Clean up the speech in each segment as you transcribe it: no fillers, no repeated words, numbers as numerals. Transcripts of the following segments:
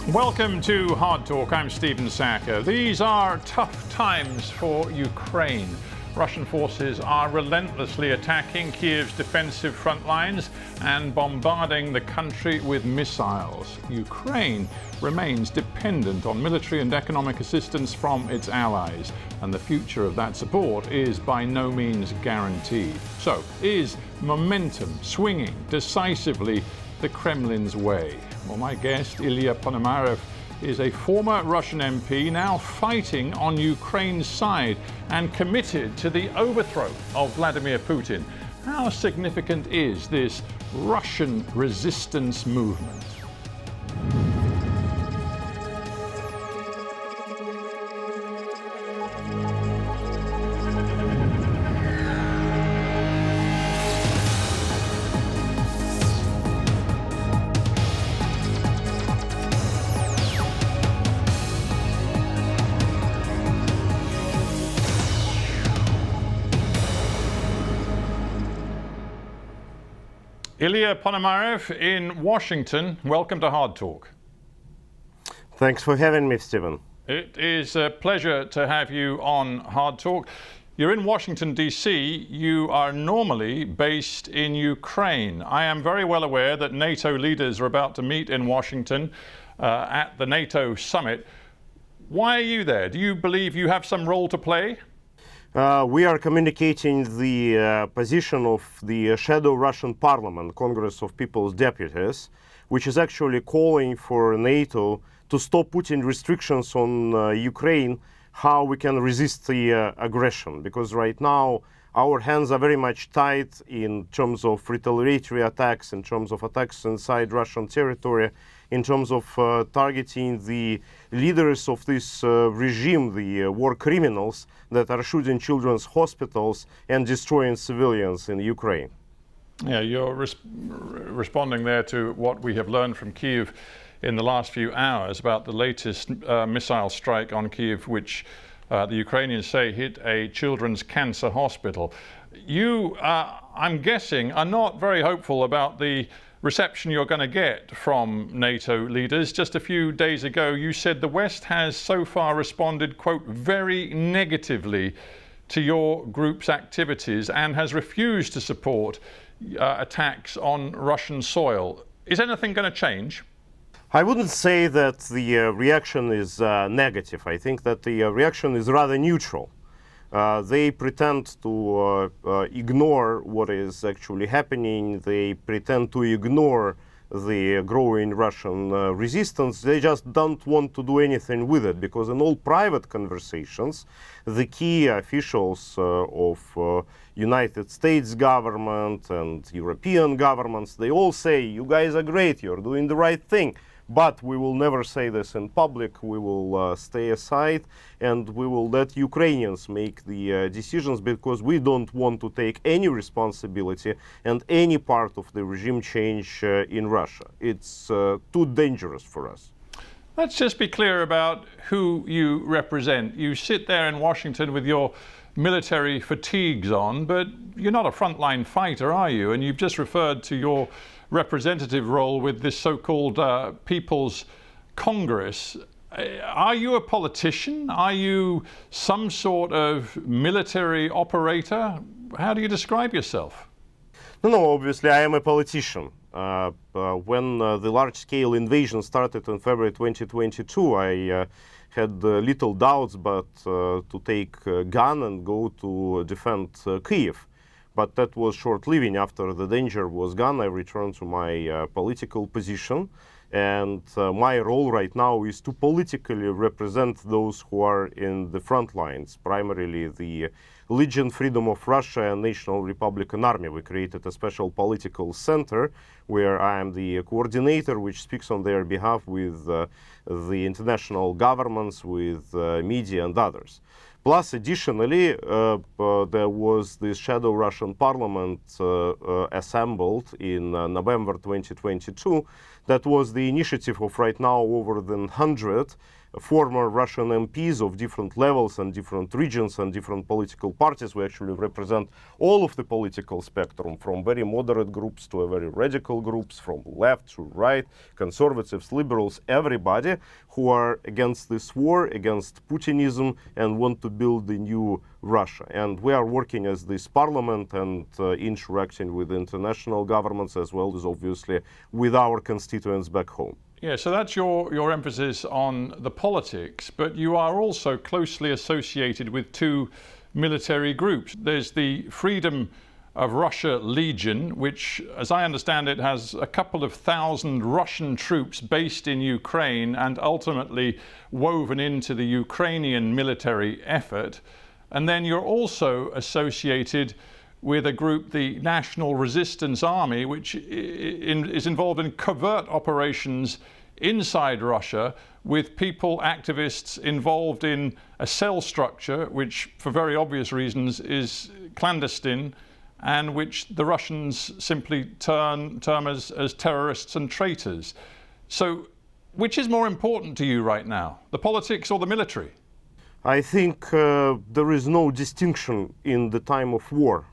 Welcome to Hard Talk. I'm Stephen Sackur. These are tough times for Ukraine. Russian forces are relentlessly attacking Kiev's defensive front lines and bombarding the country with missiles. Ukraine remains dependent on military and economic assistance from its allies, and the future of that support is by no means guaranteed. So, is momentum swinging decisively the Kremlin's way? Well, my guest, Ilya Ponomarev, is a former Russian MP now fighting on Ukraine's side and committed to the overthrow of Vladimir Putin. How significant is this Russian resistance movement? Ilya Ponomarev in Washington, welcome to Hard Talk. Thanks for having me, Stephen. It is a pleasure to have you on Hard Talk. You're in Washington, D.C. You are normally based in Ukraine. I am very well aware that NATO leaders are about to meet in Washington at the NATO summit. Why are you there? Do you believe you have some role to play? We are communicating the position of the shadow Russian parliament, Congress of People's Deputies, which is actually calling for NATO to stop putting restrictions on Ukraine, how we can resist the aggression. Because right now our hands are very much tied in terms of retaliatory attacks, in terms of attacks inside Russian territory, in terms of targeting the leaders of this regime, the war criminals that are shooting children's hospitals and destroying civilians in Ukraine. Yeah, you're responding there to what we have learned from Kyiv in the last few hours about the latest missile strike on Kyiv, which the Ukrainians say hit a children's cancer hospital. You, I'm guessing, are not very hopeful about the reception you're going to get from NATO leaders. Just a few days ago, you said the West has so far responded, quote, very negatively to your group's activities and has refused to support attacks on Russian soil. Is anything going to change? I wouldn't say that the reaction is negative. I think that the reaction is rather neutral. They pretend to ignore what is actually happening. They pretend to ignore the growing Russian resistance. They just don't want to do anything with it, because in all private conversations, the key officials of United States government and European governments, they all say, you guys are great, you're doing the right thing. But we will never say this in public. We will stay aside and we will let Ukrainians make the decisions, because we don't want to take any responsibility and any part of the regime change in Russia. It's too dangerous for us. Let's just be clear about who you represent. You sit there in Washington with your military fatigues on, but you're not a frontline fighter, are you? And you've just referred to your representative role with this so-called People's Congress. Are you a politician? Are you some sort of military operator? How do you describe yourself? No, obviously I am a politician. When the large-scale invasion started in February 2022, I had little doubts but to take a gun and go to defend Kyiv. But that was short-living. After the danger was gone, I returned to my political position. And my role right now is to politically represent those who are in the front lines, primarily the Legion Freedom of Russia and National Republican Army. We created a special political center where I am the coordinator, which speaks on their behalf with the international governments, with media and others. Plus, additionally, there was this shadow Russian parliament assembled in November 2022. That was the initiative of right now over than 100 former Russian MPs of different levels and different regions and different political parties. We actually represent all of the political spectrum, from very moderate groups to very radical groups, from left to right, conservatives, liberals, everybody who are against this war, against Putinism, and want to build a new Russia. And we are working as this parliament and interacting with international governments, as well as obviously with our constituents back home. Yeah, so that's your emphasis on the politics, but you are also closely associated with two military groups. There's the Freedom of Russia Legion, which, as I understand it, has a couple of thousand Russian troops based in Ukraine and ultimately woven into the Ukrainian military effort. And then you're also associated with a group, the National Resistance Army, which is involved in covert operations inside Russia with people, activists involved in a cell structure, which for very obvious reasons is clandestine, and which the Russians simply term as terrorists and traitors. So which is more important to you right now, the politics or the military? I think there is no distinction in the time of war.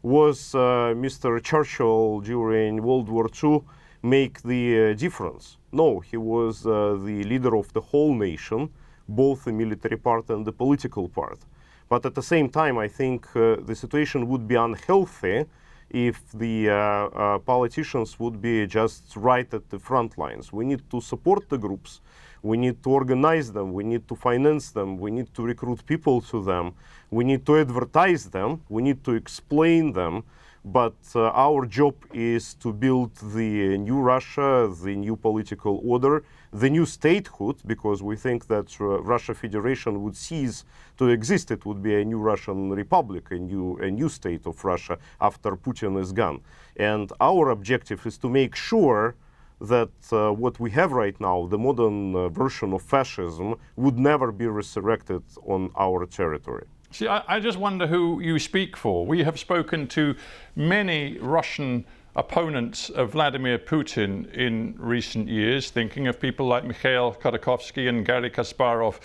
Was Mr. Churchill during World War II make the difference? No, he was the leader of the whole nation, both the military part and the political part. But at the same time, I think the situation would be unhealthy if the politicians would be just right at the front lines. We need to support the groups. We need to organize them, we need to finance them, we need to recruit people to them, we need to advertise them, we need to explain them, but our job is to build the new Russia, the new political order, the new statehood, because we think that Russia Federation would cease to exist. It would be a new Russian republic, a new state of Russia after Putin is gone. And our objective is to make sure that what we have right now, the modern version of fascism, would never be resurrected on our territory. See, I just wonder who you speak for. We have spoken to many Russian opponents of Vladimir Putin in recent years, thinking of people like Mikhail Khodorkovsky and Garry Kasparov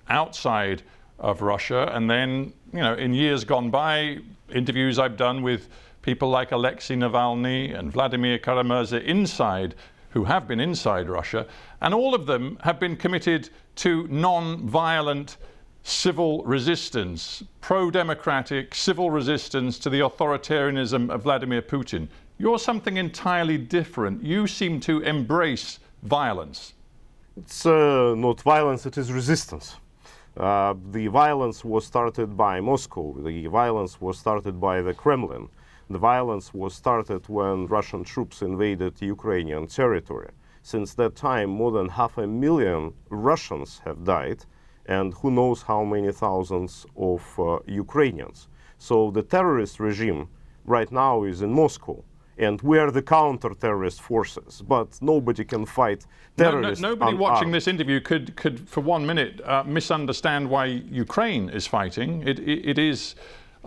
outside of Russia. And then, you know, in years gone by, interviews I've done with people like Alexei Navalny and Vladimir Kara-Murza inside, who have been inside Russia, and all of them have been committed to non-violent civil resistance, pro-democratic civil resistance to the authoritarianism of Vladimir Putin. You're something entirely different. You seem to embrace violence. It's not violence, it is resistance. The violence was started by Moscow. The violence was started by the Kremlin. The violence was started when Russian troops invaded Ukrainian territory. Since that time, more than 500,000 Russians have died, and who knows how many thousands of Ukrainians. So the terrorist regime right now is in Moscow, and we are the counter-terrorist forces, but nobody can fight terrorists. Nobody watching this interview could for 1 minute misunderstand why Ukraine is fighting. It is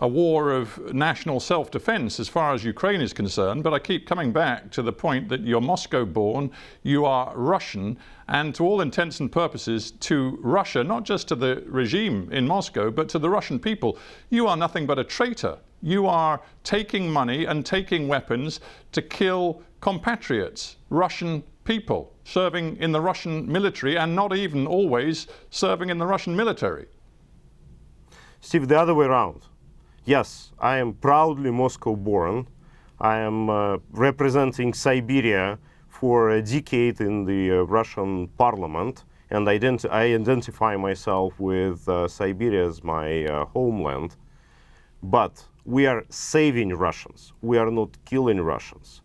a war of national self-defense as far as Ukraine is concerned, but I keep coming back to the point that you're Moscow-born, you are Russian, and to all intents and purposes to Russia, not just to the regime in Moscow, but to the Russian people, you are nothing but a traitor. You are taking money and taking weapons to kill compatriots, Russian people, serving in the Russian military and not even always serving in the Russian military. Steve, the other way around. Yes, I am proudly Moscow-born. I am representing Siberia for a decade in the Russian parliament, and I identify myself with Siberia as my homeland. But we are saving Russians. We are not killing Russians.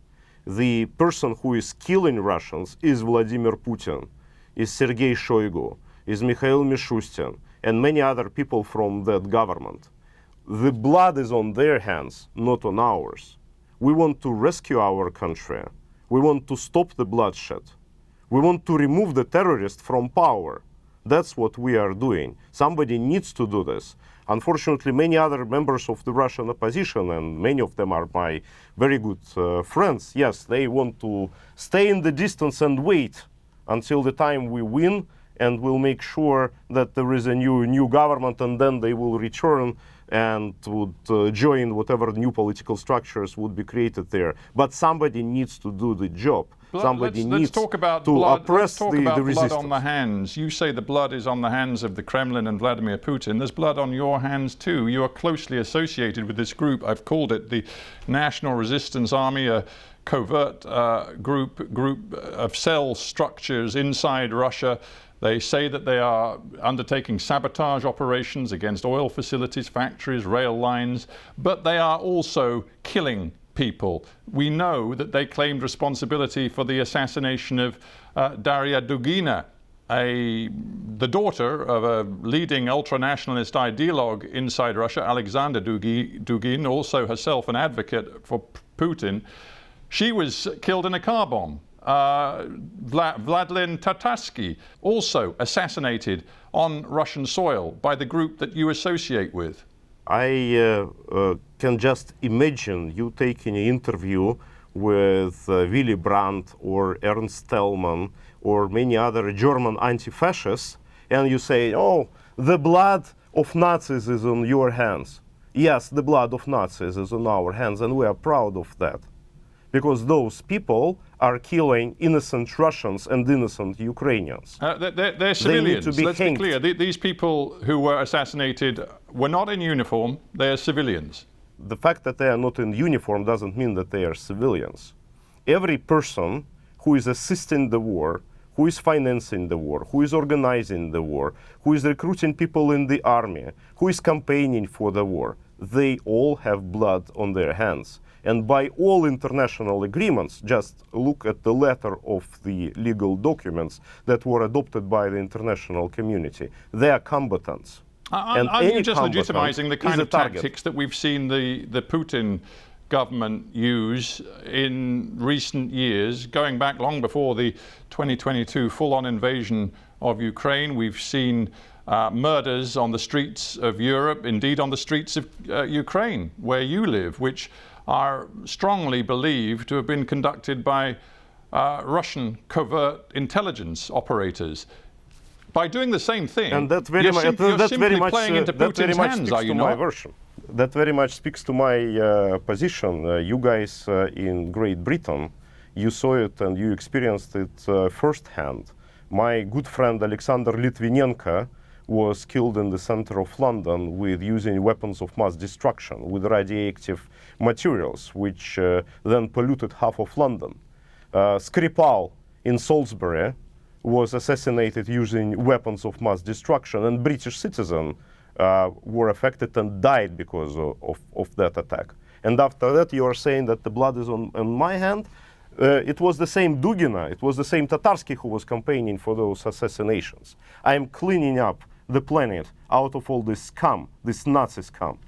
The person who is killing Russians is Vladimir Putin, is Sergei Shoigu, is Mikhail Mishustin, and many other people from that government. The blood is on their hands, not on ours. We want to rescue our country. We want to stop the bloodshed. We want to remove the terrorists from power. That's what we are doing. Somebody needs to do this. Unfortunately, many other members of the Russian opposition, and many of them are my very good friends, yes, they want to stay in the distance and wait until the time we win and will make sure that there is a new government, and then they will return and would join whatever new political structures would be created there. But somebody needs to do the job. Somebody needs to oppress let's talk about the resistance. blood on the hands. You say the blood is on the hands of the Kremlin and Vladimir Putin. There's blood on your hands too. You are closely associated with this group. I've called it the National Resistance Army, a covert group of cell structures inside Russia. They say that they are undertaking sabotage operations against oil facilities, factories, rail lines, but they are also killing people. We know that they claimed responsibility for the assassination of Daria Dugina, the daughter of a leading ultranationalist ideologue inside Russia, Alexander Dugin, also herself an advocate for Putin. She was killed in a car bomb. Vladlen Tatarsky, also assassinated on Russian soil by the group that you associate with. I can just imagine you taking an interview with Willy Brandt or Ernst Thälmann or many other German anti-fascists, and you say, oh, the blood of Nazis is on your hands. Yes, the blood of Nazis is on our hands, and we are proud of that. Because those people are killing innocent Russians and innocent Ukrainians. They're civilians. Let's be clear. These people who were assassinated were not in uniform. They're civilians. The fact that they are not in uniform doesn't mean that they are civilians. Every person who is assisting the war, who is financing the war, who is organizing the war, who is recruiting people in the army, who is campaigning for the war, they all have blood on their hands. And by all international agreements, just look at the letter of the legal documents that were adopted by the international community. They are combatants. Are you just legitimizing the kind of tactics that we've seen the Putin government use in recent years, going back long before the 2022 full-on invasion of Ukraine? We've seen murders on the streets of Europe, indeed on the streets of Ukraine, where you live, which are strongly believed to have been conducted by Russian covert intelligence operators. By doing the same thing, and that you're simply playing into Putin's hands, are you not? That very much speaks to my position. You guys in Great Britain, you saw it and you experienced it firsthand. My good friend Alexander Litvinenko was killed in the center of London with using weapons of mass destruction with radioactive materials, which then polluted half of London. Skripal in Salisbury was assassinated using weapons of mass destruction, and British citizens were affected and died because of that attack. And after that, you are saying that the blood is on my hand? It was the same Dugina, it was the same Tatarsky who was campaigning for those assassinations. I am cleaning up the planet out of all this scum, this Nazi scum.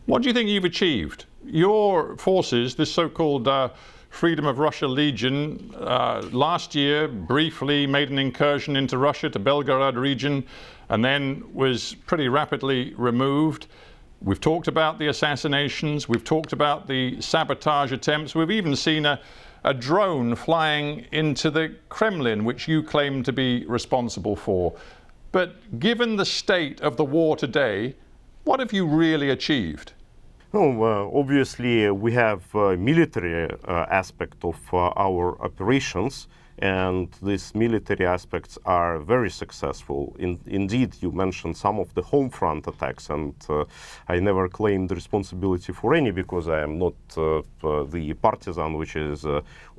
What do you think you've achieved? Your forces, this so-called Freedom of Russia Legion, last year briefly made an incursion into Russia to Belgorod region and then was pretty rapidly removed. We've talked about the assassinations, we've talked about the sabotage attempts, we've even seen a drone flying into the Kremlin, which you claim to be responsible for. But given the state of the war today, what have you really achieved? Obviously, we have a military aspect of our operations, and these military aspects are very successful. Indeed, you mentioned some of the home front attacks, and I never claimed responsibility for any because I am not the partisan which is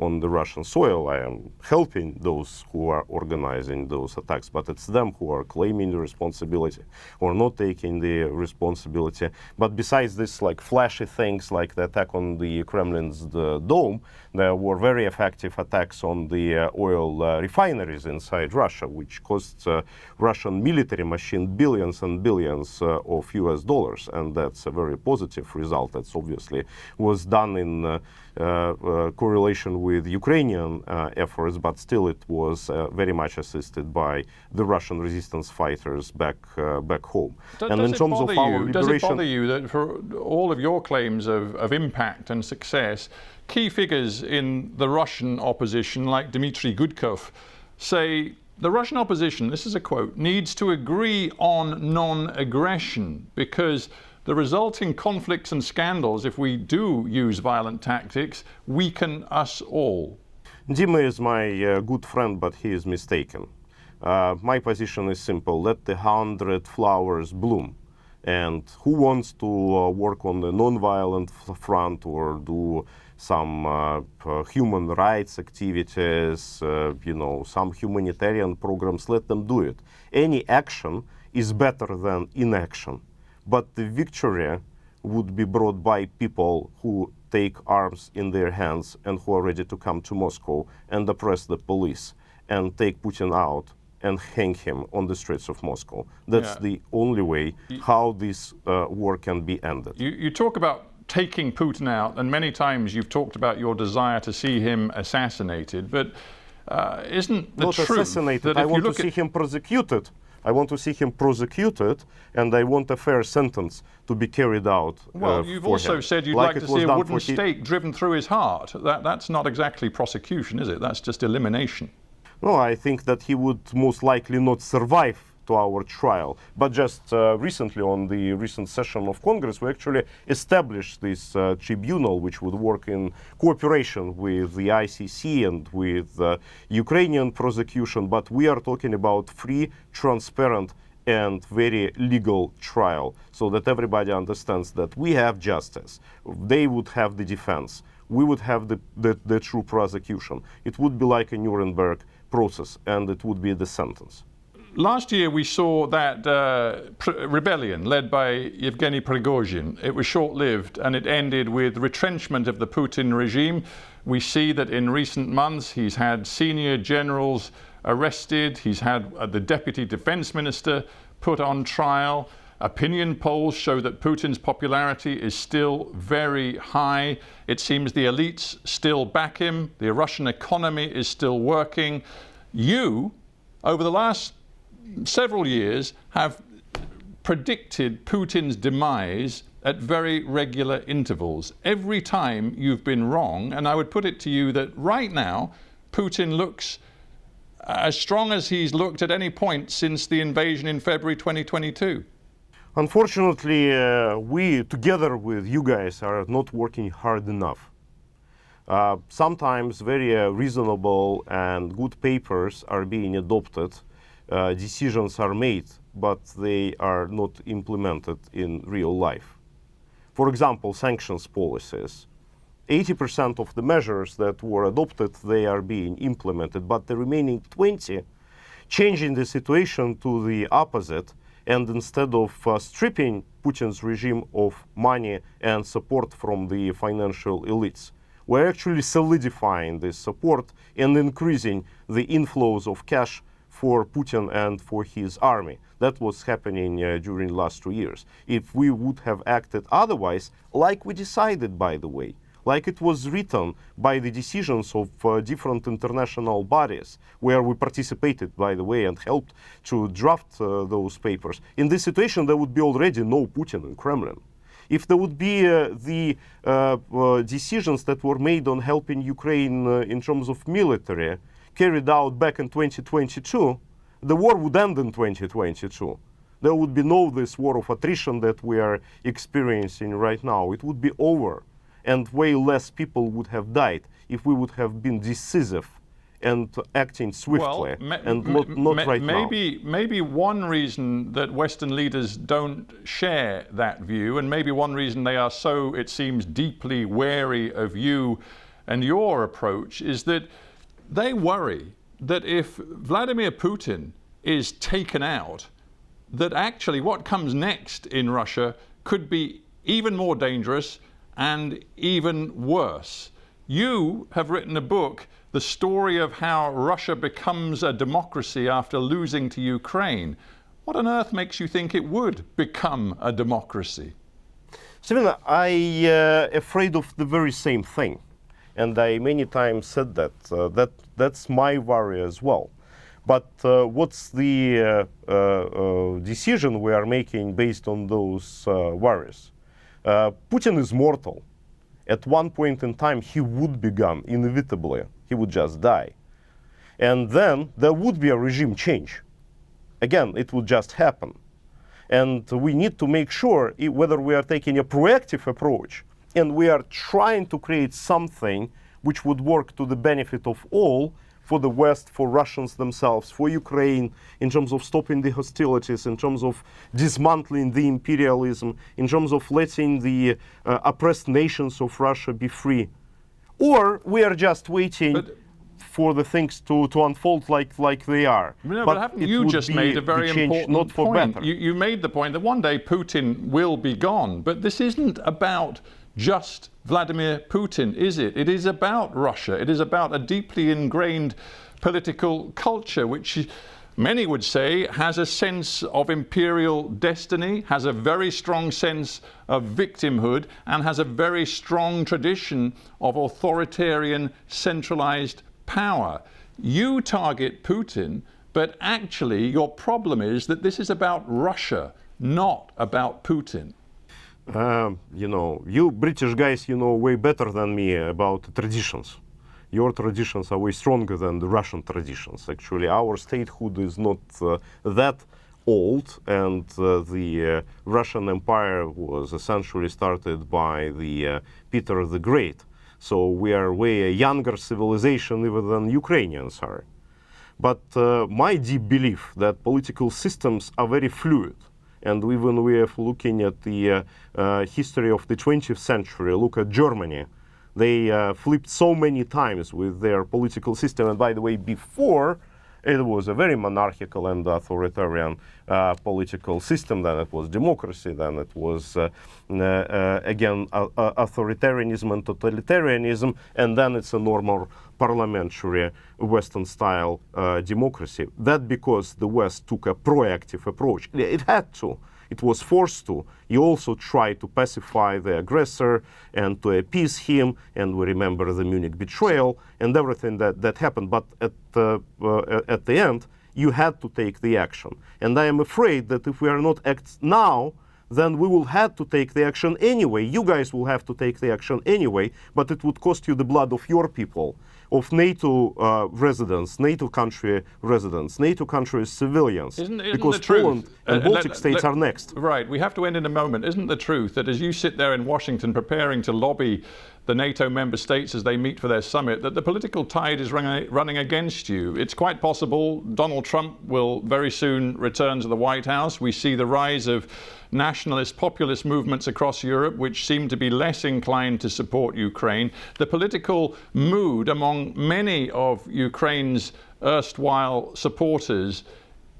on the Russian soil. I am helping those who are organizing those attacks, but it's them who are claiming the responsibility or not taking the responsibility. But besides this, like flashy things like the attack on the Kremlin's dome, there were very effective attacks on the oil refineries inside Russia, which cost Russian military machine billions and billions of US dollars. And that's a very positive result. That's obviously was done in correlation with Ukrainian efforts, but still it was very much assisted by the Russian resistance fighters back home. And in terms of our liberation, does it bother you that for all of your claims of impact and success, key figures in the Russian opposition, like Dmitry Gudkov, say The Russian opposition, this is a quote, needs to agree on non-aggression because the resulting conflicts and scandals, if we do use violent tactics, weaken us all. Dima is my good friend, but he is mistaken. My position is simple: let the 100 flowers bloom. And who wants to work on the non-violent front or do some human rights activities, some humanitarian programs, let them do it. Any action is better than inaction. But the victory would be brought by people who take arms in their hands and who are ready to come to Moscow and oppress the police and take Putin out and hang him on the streets of Moscow. That's the only way how this war can be ended. You talk about taking Putin out, and many times you've talked about your desire to see him assassinated, but isn't the Not truth assassinated, that I if you want to look see at... him prosecuted. I want to see him prosecuted, and I want a fair sentence to be carried out. Well, you've also said you'd like to see a wooden stake driven through his heart. That's not exactly prosecution, is it? That's just elimination. No, I think that he would most likely not survive to our trial. But just recently, on the recent session of Congress, we actually established this tribunal, which would work in cooperation with the ICC and with Ukrainian prosecution. But we are talking about free, transparent, and very legal trial, so that everybody understands that we have justice. They would have the defense. We would have the true prosecution. It would be like a Nuremberg process, and it would be the sentence. Last year we saw that rebellion led by Yevgeny Prigozhin. It was short-lived and it ended with retrenchment of the Putin regime. We see that in recent months he's had senior generals arrested, he's had the deputy defense minister put on trial. Opinion polls show that Putin's popularity is still very high. It seems the elites still back him. The Russian economy is still working. You, over the last several years, have predicted Putin's demise at very regular intervals. Every time you've been wrong, and I would put it to you that right now Putin looks as strong as he's looked at any point since the invasion in February 2022. Unfortunately, we, together with you guys, are not working hard enough. Sometimes very reasonable and good papers are being adopted. Decisions are made, but they are not implemented in real life. For example, sanctions policies. 80% of the measures that were adopted, they are being implemented, but the remaining 20, changing the situation to the opposite, and instead of stripping Putin's regime of money and support from the financial elites, we're actually solidifying this support and increasing the inflows of cash for Putin and for his army. That was happening during the last 2 years. If we would have acted otherwise, like we decided, by the way, like it was written by the decisions of different international bodies, where we participated, by the way, and helped to draft those papers, in this situation there would be already no Putin in Kremlin. If there would be the decisions that were made on helping Ukraine in terms of military carried out back in 2022, the war would end in 2022. There would be no this war of attrition that we are experiencing right now. It would be over, and way less people would have died if we would have been decisive and acting swiftly, and not right now. Maybe one reason that Western leaders don't share that view, and maybe one reason they are so, it seems, deeply wary of you and your approach, is that they worry that if Vladimir Putin is taken out, that actually what comes next in Russia could be even more dangerous and even worse. You have written a book, The Story of How Russia Becomes a Democracy After Losing to Ukraine. What on earth makes you think it would become a democracy? Stephen, I afraid of the very same thing. And I many times said that's my worry as well. But what's the decision we are making based on those worries? Putin is mortal. At one point in time, he would be gone, inevitably. He would just die. And then there would be a regime change. Again, it would just happen. And we need to make sure whether we are taking a proactive approach and we are trying to create something which would work to the benefit of all, for the West, for Russians themselves, for Ukraine, in terms of stopping the hostilities, in terms of dismantling the imperialism, in terms of letting the oppressed nations of Russia be free. Or we are just waiting for the things to unfold like they are. No, but haven't you just made a very important point? You made the point that one day Putin will be gone, but this isn't about just Vladimir Putin, is it? It is about Russia. It is about a deeply ingrained political culture, which many would say has a sense of imperial destiny, has a very strong sense of victimhood, and has a very strong tradition of authoritarian, centralized power. You target Putin, but actually your problem is that this is about Russia, not about Putin. You know, you British guys, you know way better than me about traditions. Your traditions are way stronger than the Russian traditions. Actually, our statehood is not that old, and the Russian Empire was essentially started by the Peter the Great. So we are way a younger civilization even than Ukrainians are. But my deep belief that political systems are very fluid. And even we are looking at the history of the 20th century, look at Germany. They flipped so many times with their political system. And by the way, before, it was a very monarchical and authoritarian political system. Then it was democracy. Then it was, again, authoritarianism and totalitarianism. And then it's a normal parliamentary Western-style democracy. That because the West took a proactive approach. It had to. It was forced to. You also tried to pacify the aggressor and to appease him. And we remember the Munich betrayal and everything that happened. But at the end, you had to take the action. And I am afraid that if we are not act now, then we will have to take the action anyway. You guys will have to take the action anyway, but it would cost you the blood of your people, of NATO residents, NATO country residents, NATO countries civilians, because Poland and Baltic states are next. Right, we have to end in a moment. Isn't the truth that as you sit there in Washington preparing to lobby the NATO member states as they meet for their summit, that the political tide is running against you? It's quite possible Donald Trump will very soon return to the White House. We see the rise of nationalist, populist movements across Europe, which seem to be less inclined to support Ukraine. The political mood among many of Ukraine's erstwhile supporters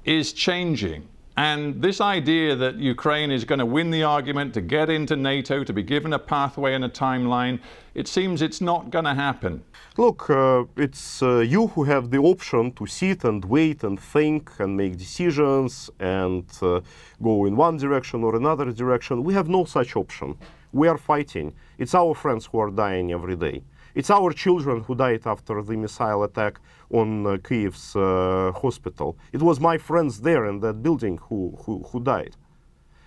is changing. And this idea that Ukraine is going to win the argument to get into NATO, to be given a pathway and a timeline, it seems it's not going to happen. Look, it's you who have the option to sit and wait and think and make decisions and go in one direction or another direction. We have no such option. We are fighting. It's our friends who are dying every day. It's our children who died after the missile attack on Kyiv's hospital. It was my friends there in that building who died.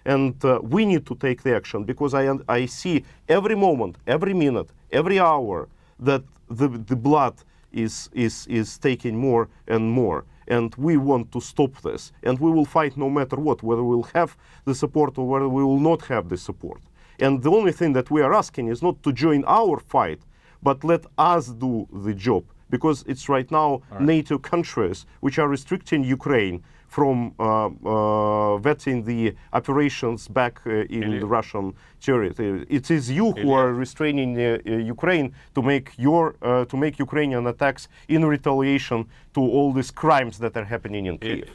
And we need to take the action, because I see every moment, every minute, every hour that the blood is taking more and more. And we want to stop this. And we will fight no matter what, whether we will have the support or whether we will not have the support. And the only thing that we are asking is not to join our fight, but let us do the job, because it's right now NATO countries which are restricting Ukraine from vetting the operations back in the Russian territory. It is you who are restraining Ukraine to make Ukrainian attacks in retaliation to all these crimes that are happening in Kyiv.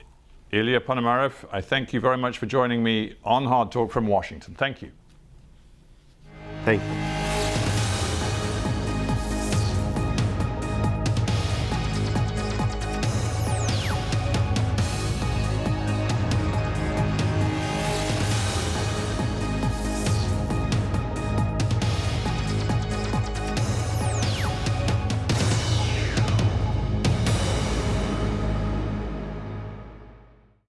Ilya Ponomarev, I thank you very much for joining me on Hard Talk from Washington. Thank you. Thank you.